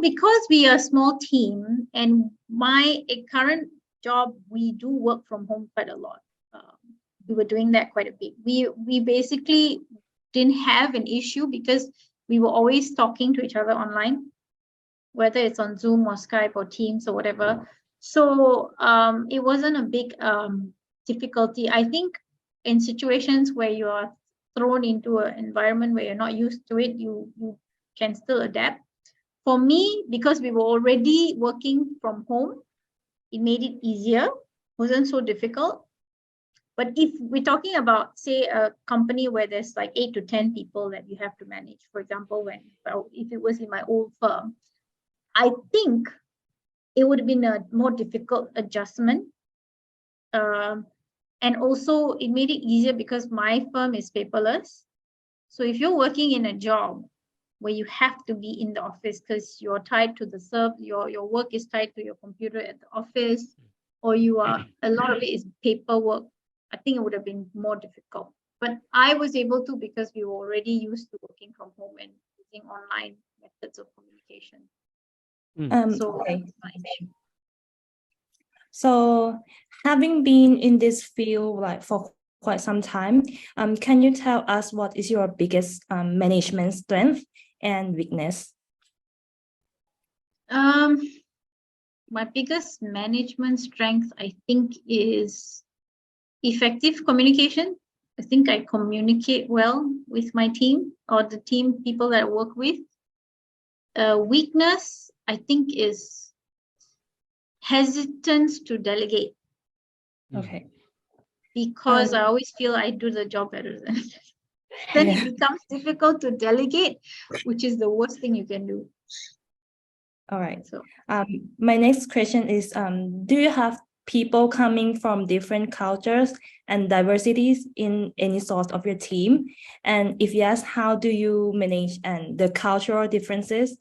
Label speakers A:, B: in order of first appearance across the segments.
A: because we are a small team, and my current job, we do work from home quite a lot. We were doing that quite a bit. We basically didn't have an issue because we were always talking to each other online, whether it's on Zoom or Skype or Teams or whatever. So it wasn't a big difficulty. I think in situations where you are thrown into an environment where you're not used to it, you can still adapt. For me, because we were already working from home, it made it easier. Wasn't so difficult. But if we're talking about, say, a company where there's like 8 to 10 people that you have to manage, for example, if it was in my old firm, I think it would have been a more difficult adjustment. And also, it made it easier because my firm is paperless. So if you're working in a job where you have to be in the office because you're tied to the your work is tied to your computer at the office, or a lot of it is paperwork, I think it would have been more difficult. But I was able to because we were already used to working from home and using online methods of communication. So
B: Okay. So having been in this field like for quite some time, can you tell us what is your biggest management strength and weakness?
A: My biggest management strength, I think, is effective communication. I think I communicate well with my team or the team people that I work with. Weakness, I think, is hesitance to delegate.
B: Okay.
A: Because I always feel I do the job better than then it becomes difficult to delegate, which is the worst thing you can do.
B: All right. So my next question is, do you have people coming from different cultures and diversities in any sort of your team? And if yes, how do you manage the cultural differences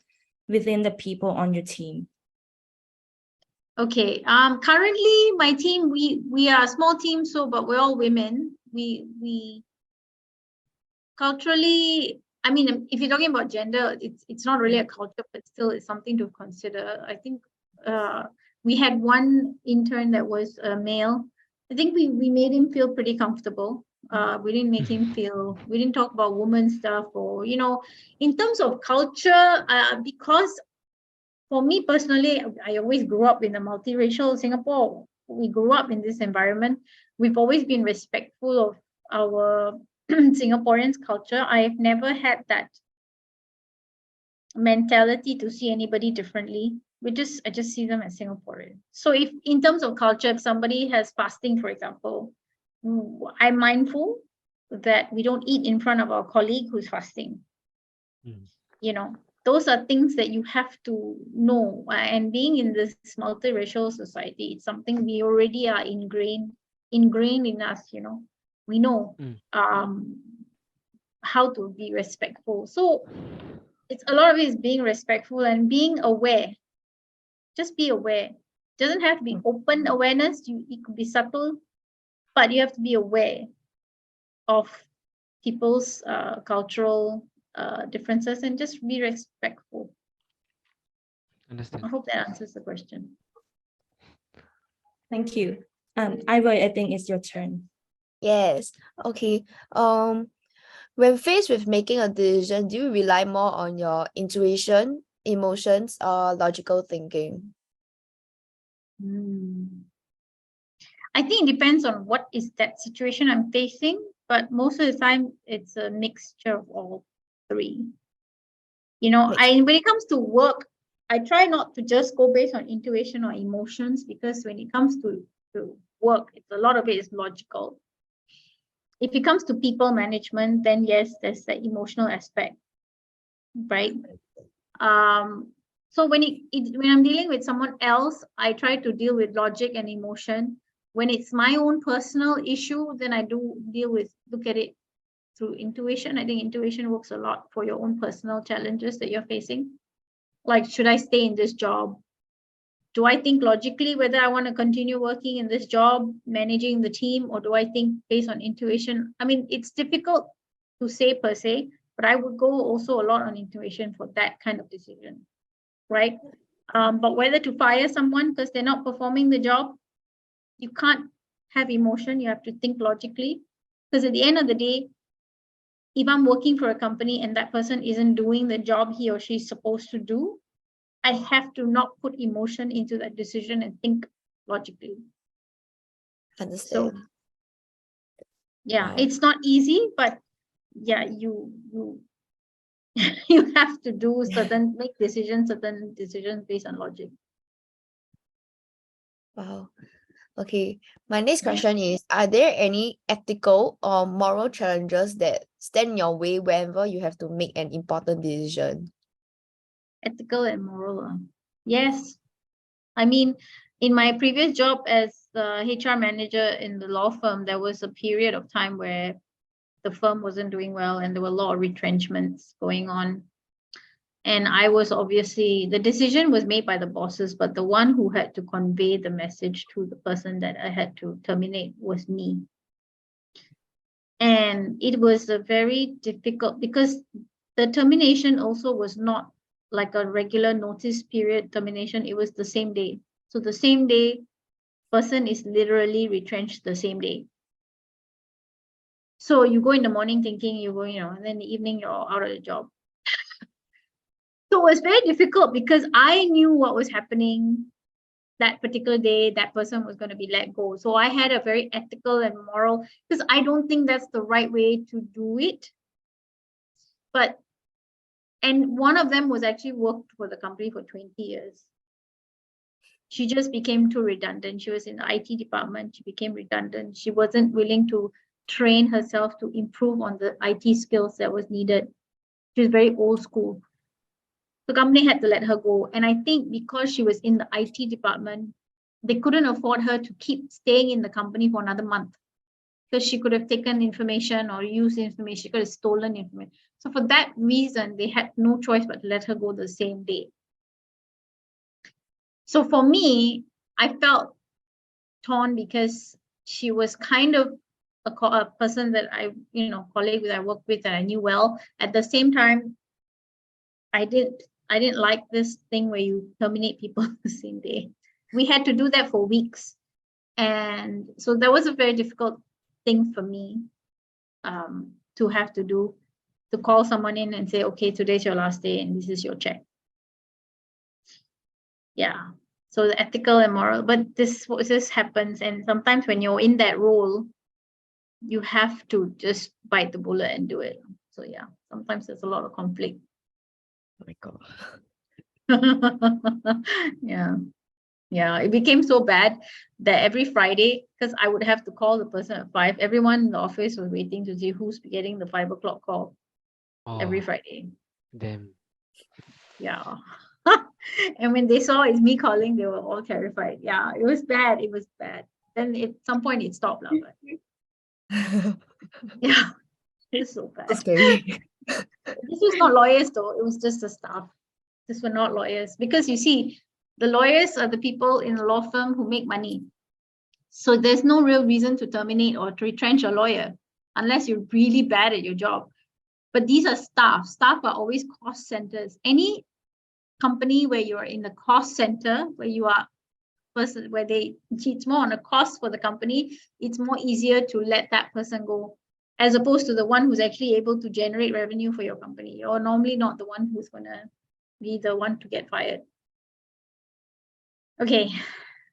B: within the people on your team?
A: Okay. Currently my team, we are a small team, but we're all women. We culturally, I mean, if you're talking about gender, it's not really a culture, but still it's something to consider. I think we had one intern that was a male. I think we made him feel pretty comfortable. We didn't make him feel, we didn't talk about woman stuff or, in terms of culture, because for me personally, I always grew up in a multiracial Singapore. We grew up in this environment. We've always been respectful of our Singaporeans' culture. I have never had that mentality to see anybody differently. I just see them as Singaporean. So if in terms of culture, if somebody has fasting, for example, I'm mindful that we don't eat in front of our colleague who's fasting. Those are things that you have to know. And being in this multiracial society, it's something we already are ingrained in us. We know how to be respectful. So it's a lot of it is being respectful and being aware. Just be aware. It doesn't have to be open awareness. It could be subtle, but you have to be aware of people's cultural differences and just be respectful.
C: Understand.
A: I hope that answers the question.
B: Thank you. Ivory, I think it's your turn.
D: Yes. Okay. When faced with making a decision, do you rely more on your intuition, emotions, or logical thinking?
A: I think it depends on what is that situation I'm facing, but most of the time it's a mixture of all three. When it comes to work, I try not to just go based on intuition or emotions, because when it comes to work, a lot of it is logical. If it comes to people management, then yes, there's the emotional aspect, right? So when I'm dealing with someone else, I try to deal with logic and emotion. When it's my own personal issue, then I do look at it through intuition. I think intuition works a lot for your own personal challenges that you're facing. Like, should I stay in this job? Do I think logically whether I want to continue working in this job, managing the team, or do I think based on intuition? I mean, it's difficult to say per se, but I would go also a lot on intuition for that kind of decision. right? But whether to fire someone because they're not performing the job, you can't have emotion. You have to think logically. Because at the end of the day, if I'm working for a company and that person isn't doing the job he or she is supposed to do, I have to not put emotion into that decision and think logically.
D: Understand.
A: So yeah,
D: Wow.
A: it's not easy, but yeah, you you have to do certain decisions based on logic.
D: Wow. Okay. My next question is, are there any ethical or moral challenges that stand in your way whenever you have to make an important decision?
A: Ethical and moral. Yes. I mean, in my previous job as the HR manager in the law firm, there was a period of time where the firm wasn't doing well and there were a lot of retrenchments going on. And I was obviously, the decision was made by the bosses, but the one who had to convey the message to the person that I had to terminate was me. And it was a very difficult, because the termination also was not like a regular notice period termination. It was the same day. So the same day, person is literally retrenched the same day. So you go in the morning thinking you're going, and then in the evening you're out of the job. So it was very difficult because I knew what was happening that particular day. That person was going to be let go. So I had a very ethical and moral, because I don't think that's the right way to do it. And one of them was actually worked for the company for 20 years. She just became too redundant. She was in the IT department. She became redundant. She wasn't willing to train herself to improve on the IT skills that was needed. She was very old school. The company had to let her go. And I think because she was in the IT department, they couldn't afford her to keep staying in the company for another month, because she could have taken information or used information. She could have stolen information. So for that reason, they had no choice but to let her go the same day. So for me, I felt torn because she was kind of a person that colleague that I worked with that I knew well. At the same time, I didn't like this thing where you terminate people the same day. We had to do that for weeks. And so that was a very difficult thing for me to have to do, to call someone in and say, okay, today's your last day and this is your check. Yeah. So the ethical and moral, but this happens. And sometimes when you're in that role, you have to just bite the bullet and do it. So yeah, sometimes there's a lot of conflict.
D: Oh my God.
A: Yeah, it became so bad that every Friday, because I would have to call the person at 5, everyone in the office was waiting to see who's getting the 5 o'clock call every Friday.
C: Damn.
A: Yeah. And when they saw it's me calling, they were all terrified. Yeah, it was bad. It was bad. Then at some point it stopped. But yeah, it's so bad.
D: That's scary.
A: This was not lawyers though. It was just the staff. This were not lawyers, because you see, the lawyers are the people in a law firm who make money. So there's no real reason to terminate or to retrench a lawyer unless you're really bad at your job. But these are staff. Staff are always cost centers. Any company where you're in the cost center, where you are person, where it's more on a cost for the company, it's more easier to let that person go, as opposed to the one who's actually able to generate revenue for your company. You're normally not the one who's gonna be the one to get fired. Okay,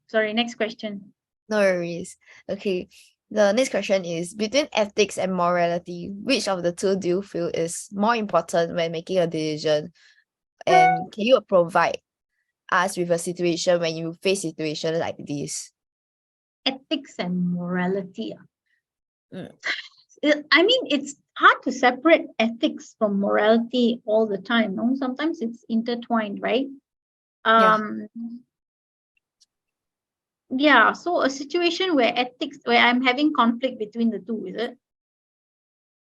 A: sorry, next question.
D: No worries. Okay. The next question is, between ethics and morality, which of the two do you feel is more important when making a decision? And can you provide us with a situation when you face situations like this?
A: Ethics and morality.
D: Mm.
A: I mean, it's hard to separate ethics from morality all the time. No? Sometimes it's intertwined, right? Yeah, so a situation where I'm having conflict between the two, is it?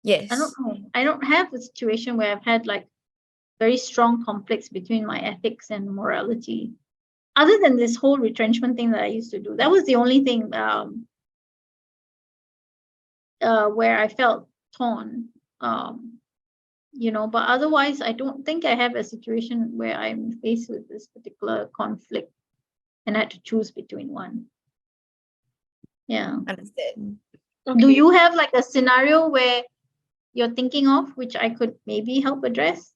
D: Yes.
A: I don't know. I don't have a situation where I've had like very strong conflicts between my ethics and morality. Other than this whole retrenchment thing that I used to do, that was the only thing where I felt torn. But otherwise, I don't think I have a situation where I'm faced with this particular conflict and I had to choose between one. Yeah.
D: Understand.
A: Do you have like a scenario where you're thinking of, which I could maybe help address?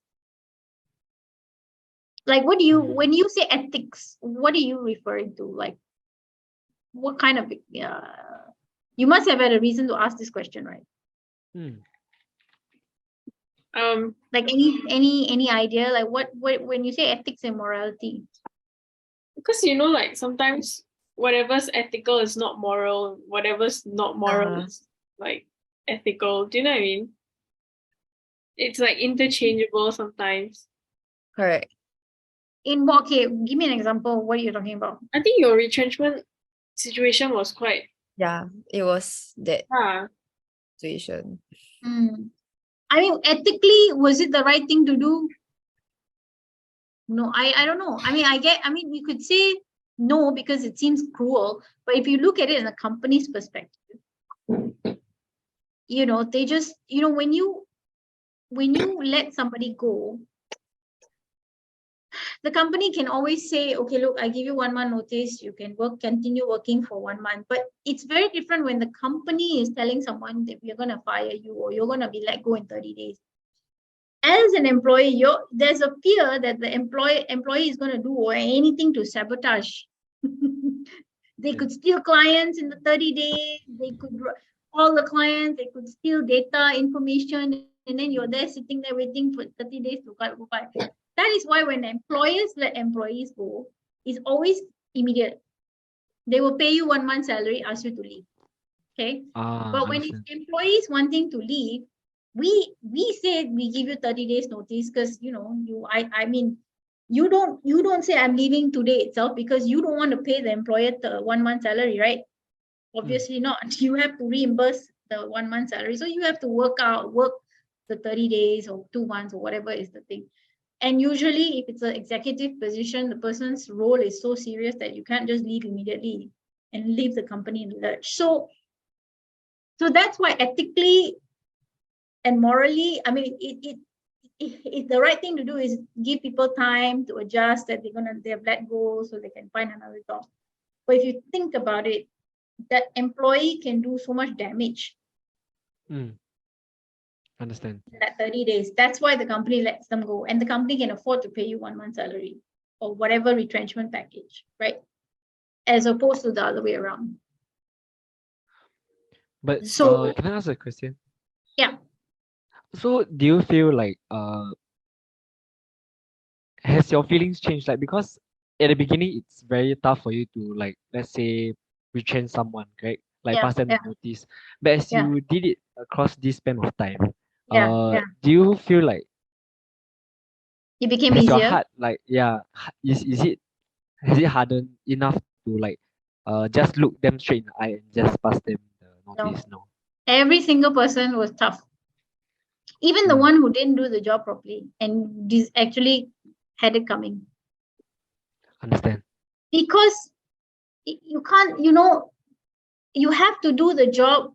A: Like, when you say ethics, what are you referring to? Like, what kind of, you must have had a reason to ask this question, right? Like any idea, like what when you say ethics and morality?
C: Because like sometimes whatever's ethical is not moral, whatever's not moral is like ethical. Do you know what I mean? It's like interchangeable sometimes.
D: Correct.
A: In what? Okay, give me an example. What are you talking about?
C: I think your retrenchment situation was quite
D: Yeah, it was that situation.
A: I mean, ethically, was it the right thing to do? No, I don't know. I mean, you could say no because it seems cruel, but if you look at it in a company's perspective, they just, when you let somebody go, the company can always say, okay, look, I give you 1 month notice, you can continue working for 1 month. But it's very different when the company is telling someone that we're going to fire you or you're going to be let go in 30 days. As an employee, there's a fear that the employee is going to do anything to sabotage. They could steal clients in the 30 days. They could all the clients. They could steal data, information, and then you're there sitting there waiting for 30 days to go by. That is why when employers let employees go, it's always immediate. They will pay you 1 month salary, ask you to leave. Okay. But when it's employees wanting to leave, we say we give you 30 days notice because I mean you don't say I'm leaving today itself because you don't want to pay the employer the 1 month salary, right? Obviously not. You have to reimburse the 1 month salary, so you have to work the 30 days or 2 months or whatever is the thing. And usually if it's an executive position, the person's role is so serious that you can't just leave immediately and leave the company in the lurch. So that's why ethically and morally, I mean, it the right thing to do is give people time to adjust, that they've let go so they can find another job. But if you think about it, that employee can do so much damage.
E: Understand.
A: In that 30 days. That's why the company lets them go, and the company can afford to pay you 1 month salary or whatever retrenchment package, right? As opposed to the other way around.
E: But
A: so
E: can I ask a question?
A: Yeah.
E: So do you feel like has your feelings changed? Like, because at the beginning it's very tough for you to, like, let's say, retrench someone, right? Like pass them the notice. But as you did it across this span of time, do you feel like
A: it became
E: has
A: easier?
E: your heart, like, has it hardened enough to, like, just look them straight in the eye and just pass them the notice? No.
A: Every single person was tough. Even the one who didn't do the job properly and actually had it coming.
E: Understand.
A: Because you can't, you have to do the job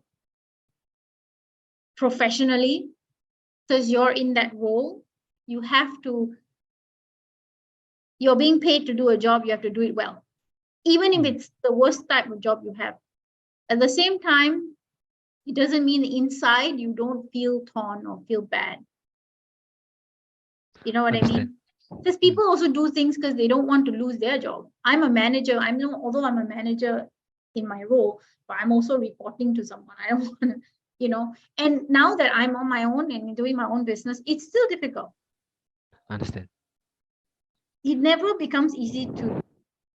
A: professionally because you're in that role. You're being paid to do a job, you have to do it well. Even if it's the worst type of job you have. At the same time, it doesn't mean inside you don't feel torn or feel bad. You know what I mean? Because people also do things because they don't want to lose their job. I'm a manager. Although I'm a manager in my role, but I'm also reporting to someone. I don't want to, and now that I'm on my own and doing my own business, it's still difficult.
E: Understand.
A: It never becomes easy to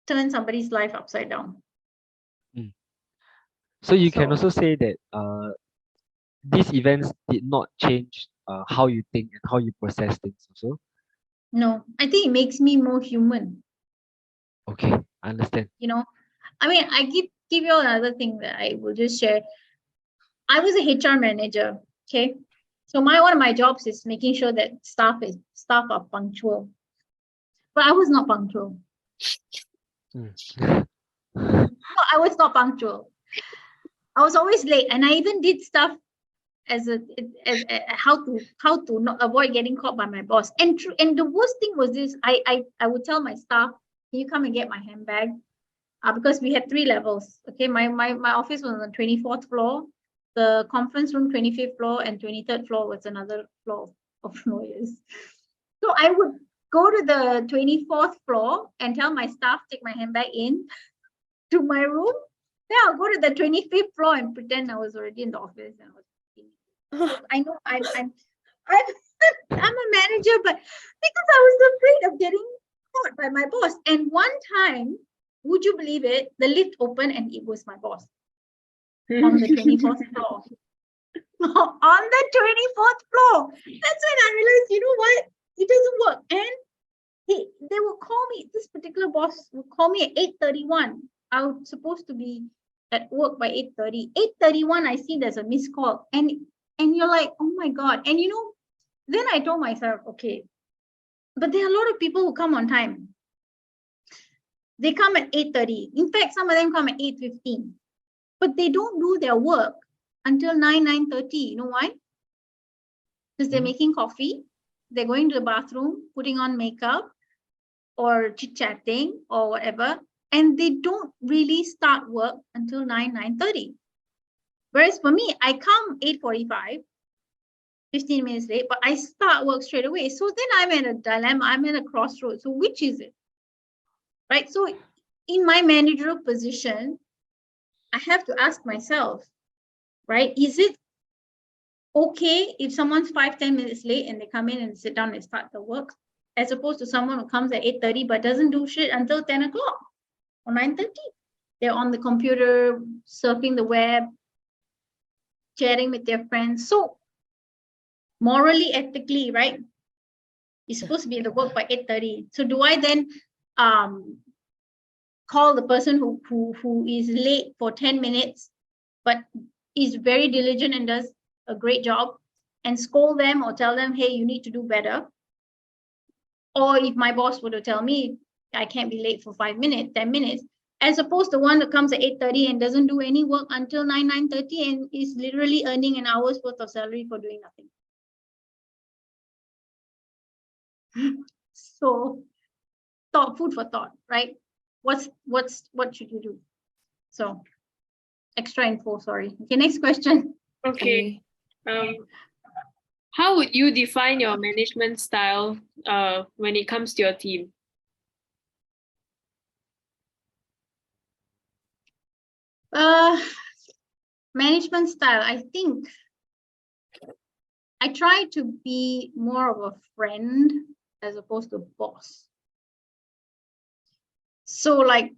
A: turn somebody's life upside down.
E: So you can also say that these events did not change how you think and how you process things also?
A: No, I think it makes me more human.
E: Okay, I understand.
A: I mean, I give you another thing that I will just share. I was a HR manager, okay? So one of my jobs is making sure that staff are punctual. But I was not punctual. No, I was not punctual. I was always late, and I even did stuff how to not avoid getting caught by my boss. And the worst thing was this: I would tell my staff, "Can you come and get my handbag?" Because we had 3 levels. Okay, my office was on the 24th floor, the conference room 25th floor, and 23rd floor was another floor of lawyers. So I would go to the 24th floor and tell my staff, take my handbag in to my room. Then I'll go to the 25th floor and pretend I was already in the office. And I know I'm a manager, but because I was afraid of getting caught by my boss. And one time, would you believe it? The lift opened and it was my boss on the 24th floor. On the 24th floor. That's when I realized, you know what? It doesn't work. And they will call me, this particular boss will call me at 8:31. I was supposed to be at work by 8:30. 8:31, I see there's a missed call. And you're like, oh my God. And then I told myself, okay, but there are a lot of people who come on time. They come at 8:30. In fact, some of them come at 8:15. But they don't do their work until 9:30. You know why? Because they're making coffee, they're going to the bathroom, putting on makeup, or chit-chatting, or whatever. And they don't really start work until 9:30. Whereas for me, I come 8:45, 15 minutes late, but I start work straight away. So then I'm at a dilemma, I'm at a crossroads. So which is it? Right? So in my managerial position, I have to ask myself, right? Is it okay if someone's 5-10 minutes late and they come in and sit down and start the work, as opposed to someone who comes at 8:30 but doesn't do shit until 10 o'clock or 9:30? They're on the computer, surfing the web, chatting with their friends. So morally, ethically, right? You're supposed to be at the work by 8:30. So do I then call the person who is late for 10 minutes, but is very diligent and does a great job, and scold them or tell them, hey, you need to do better? Or if my boss were to tell me I can't be late for 5 minutes, 10 minutes, as opposed to one that comes at 8:30 and doesn't do any work until 9:30 and is literally earning an hour's worth of salary for doing nothing. So food for thought, right? What should you do? So extra info, sorry. Okay, next question.
C: Okay. How would you define your management style when it comes to your team?
A: Management style, I think I try to be more of a friend as opposed to a boss. So like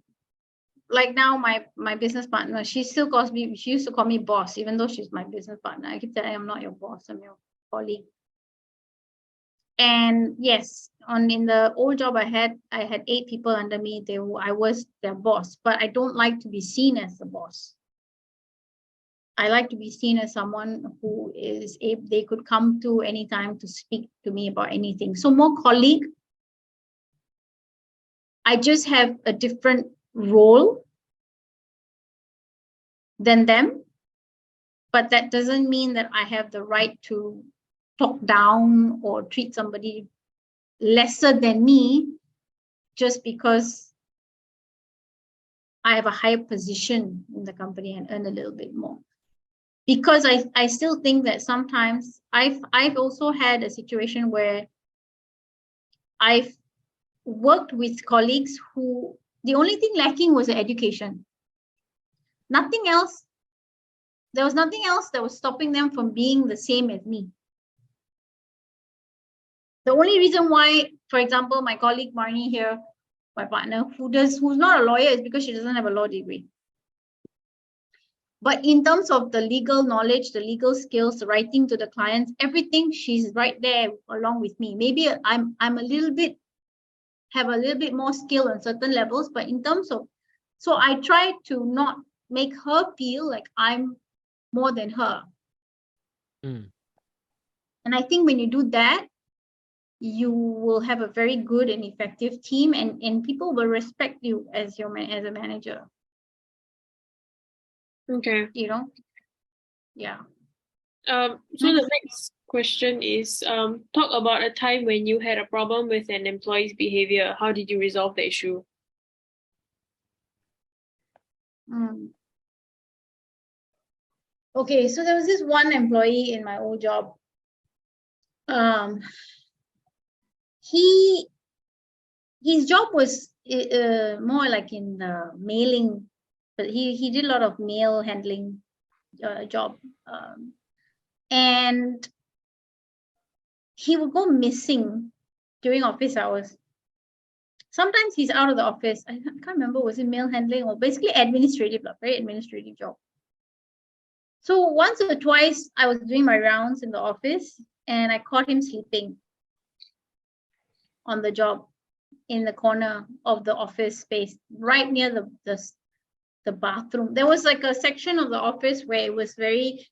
A: now my business partner, she still calls me, she used to call me boss, even though she's my business partner. I keep telling her, I'm not your boss, I'm your colleague. And yes, in the old job I had 8 people under me. I was their boss, but I don't like to be seen as the boss. I like to be seen as someone who is able, they could come to anytime to speak to me about anything. So more colleague. I just have a different role than them, but that doesn't mean that I have the right to talk down or treat somebody lesser than me just because I have a higher position in the company and earn a little bit more. Because I still think that sometimes I've also had a situation where I've worked with colleagues who the only thing lacking was the education. Nothing else. There was nothing else that was stopping them from being the same as me. The only reason why, for example, my colleague Marnie here, my partner, who's not a lawyer, is because she doesn't have a law degree. But in terms of the legal knowledge, the legal skills, the writing to the clients, everything, she's right there along with me. Maybe I'm have a little bit more skill on certain levels, but in terms of, so I try to not make her feel like I'm more than her. And I think when you do that, you will have a very good and effective team, and people will respect you as a manager.
C: Okay.
A: You know? Yeah.
C: So the next question is, talk about a time when you had a problem with an employee's behavior. How did you resolve the issue?
A: Okay, so there was this one employee in my old job. His job was more like in mailing, but he did a lot of mail handling job, and he would go missing during office hours. Sometimes he's out of the office. I can't remember, was it mail handling or basically administrative, very administrative job. So once or twice I was doing my rounds in the office and I caught him sleeping on the job in the corner of the office space, right near the bathroom. There was like a section of the office where it was very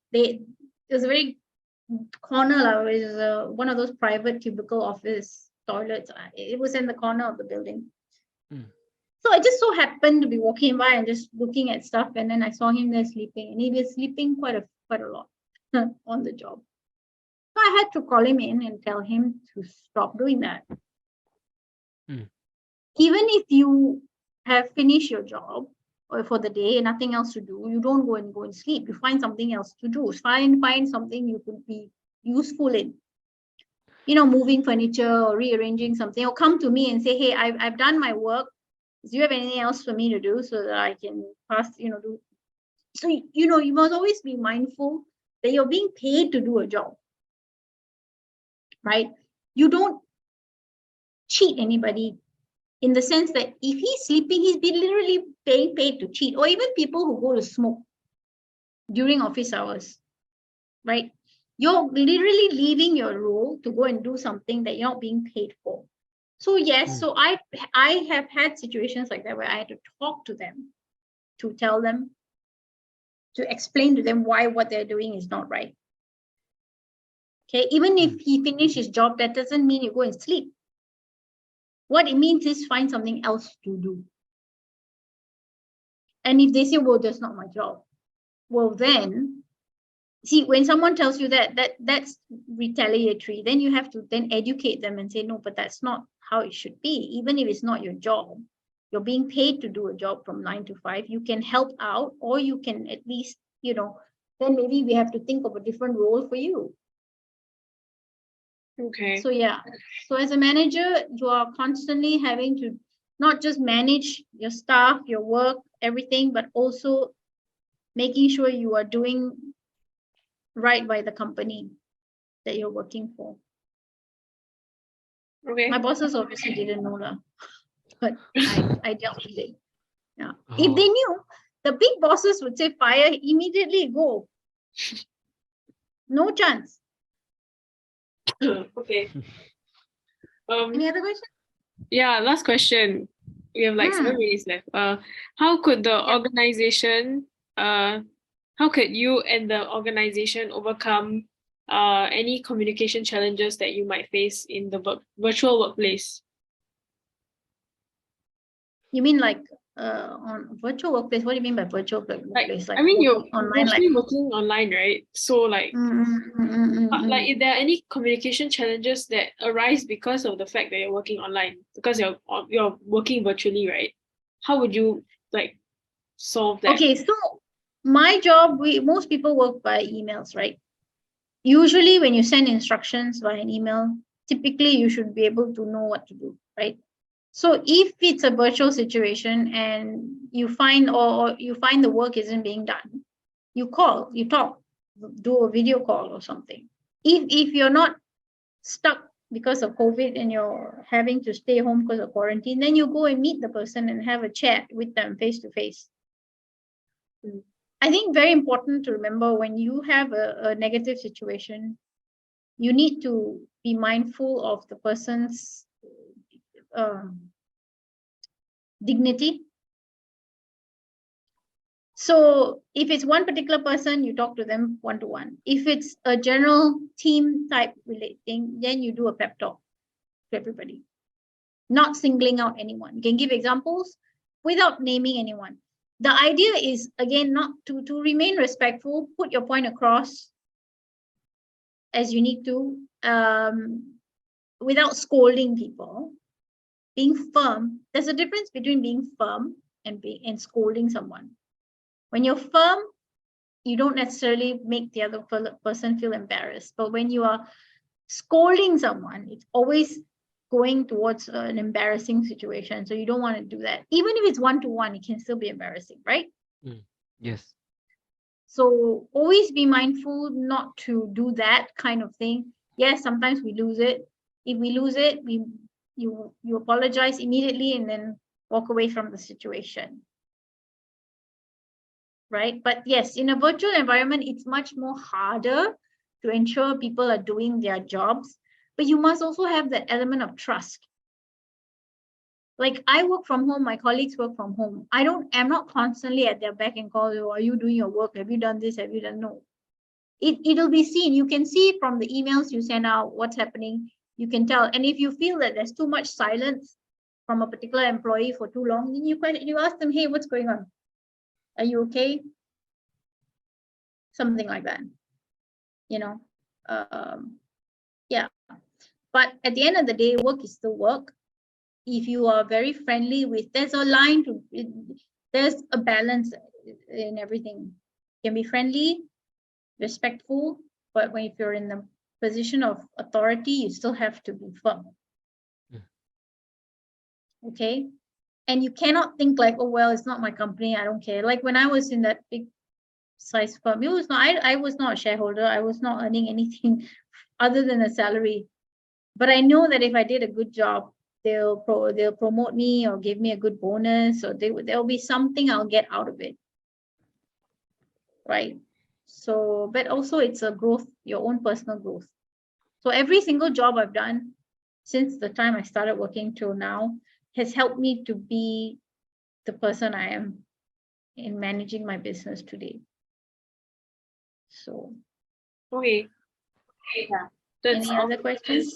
A: corner. It was one of those private cubicle office toilets. It was in the corner of the building. So I just so happened to be walking by and just looking at stuff, and then I saw him there sleeping, and he was sleeping quite a lot on the job. So I had to call him in and tell him to stop doing that. Even if you have finished your job or for the day and nothing else to do, you don't go and sleep. You find something else to do. Find something you could be useful in. Moving furniture or rearranging something, or come to me and say, hey, I've done my work. Do you have anything else for me to do so that I can pass, do? So, you must always be mindful that you're being paid to do a job, right? You don't cheat anybody in the sense that if he's sleeping, he's been literally paid to cheat, or even people who go to smoke during office hours, right? You're literally leaving your role to go and do something that you're not being paid for. So yes, so I have had situations like that where I had to talk to them, to tell them, to explain to them why what they're doing is not right. Okay, even if he finished his job, that doesn't mean you go and sleep. What it means is find something else to do. And if they say, well, that's not my job, well then, see, when someone tells you that's retaliatory, then you have to then educate them and say, no, but that's not how it should be. Even if it's not your job, you're being paid to do a job from 9 to 5. You can help out, or you can at least, then maybe we have to think of a different role for you.
C: Okay.
A: So yeah, so as a manager, you are constantly having to not just manage your staff, your work, everything, but also making sure you are doing right by the company that you're working for.
C: Okay.
A: My bosses obviously didn't know that, but I dealt with it. Yeah. If they knew, the big bosses would say, fire, immediately go. No chance.
C: Okay.
A: Any other question?
C: Yeah, last question. We have like 7 minutes left. How could the organization, how could you and the organization overcome any communication challenges that you might face in the virtual workplace?
A: You mean like on virtual workplace? What do you mean by virtual workplace?
C: Like I mean, you're
A: online,
C: working online, right? So like, like if there are any communication challenges that arise because of the fact that you're working online, because you're working virtually, right? How would you like solve that?
A: Okay, so my job, most people work by emails, right? Usually when you send instructions by an email, typically you should be able to know what to do, right? So if it's a virtual situation and you find or you find the work isn't being done, you call, you talk, do a video call or something. If you're not stuck because of COVID and you're having to stay home because of quarantine, then you go and meet the person and have a chat with them face to face. I think very important to remember, when you have a negative situation, you need to be mindful of the person's dignity. So if it's one particular person, you talk to them one-to-one. If it's a general team type relating, then you do a pep talk to everybody, not singling out anyone. You can give examples without naming anyone. The idea is, again, not to remain respectful, put your point across, as you need to, without scolding people. Being firm, there's a difference between being firm and scolding someone. When you're firm, you don't necessarily make the other person feel embarrassed. But when you are scolding someone, it's always going towards an embarrassing situation. So you don't want to do that. Even if it's one-to-one, it can still be embarrassing, right?
E: Yes.
A: So always be mindful not to do that kind of thing. Yes, sometimes we lose it. If we lose it, you apologize immediately and then walk away from the situation. Right? But yes, in a virtual environment, it's much more harder to ensure people are doing their jobs, but you must also have that element of trust. Like I work from home, my colleagues work from home. I'm not constantly at their beck and call, oh, are you doing your work? Have you done this? Have you done? No. It'll be seen. You can see from the emails you send out what's happening. You can tell. And if you feel that there's too much silence from a particular employee for too long, then you ask them, hey, what's going on? Are you okay? Something like that. Yeah. But at the end of the day, work is still work. If you are very friendly there's a balance in everything. You can be friendly, respectful, but if you're in the position of authority, you still have to be firm. Okay? And you cannot think like, oh, well, it's not my company, I don't care. Like when I was in that big size firm, I was not a shareholder, I was not earning anything other than a salary. But I know that if I did a good job, they'll promote me or give me a good bonus, or there'll be something I'll get out of it. Right? So, but also it's a growth, your own personal growth. So every single job I've done since the time I started working till now has helped me to be the person I am in managing my business today. So.
C: Okay. Yeah.
A: Any other questions?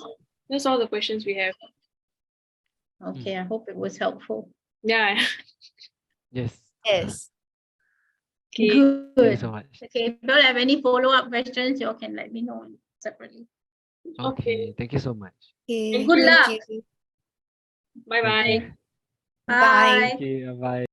C: That's all the questions we have.
A: Okay, I hope it was helpful.
C: Yeah.
E: Yes.
D: Yes.
C: Okay.
A: Good.
E: Thank you so much.
A: Okay, if you don't have any follow-up questions, you all can let me know separately.
E: Okay. Thank you so much.
D: Okay.
A: Good
D: thank
A: luck.
D: you.
C: Bye-bye.
E: Thank you.
D: Bye.
A: Bye.
E: Thank you. Bye.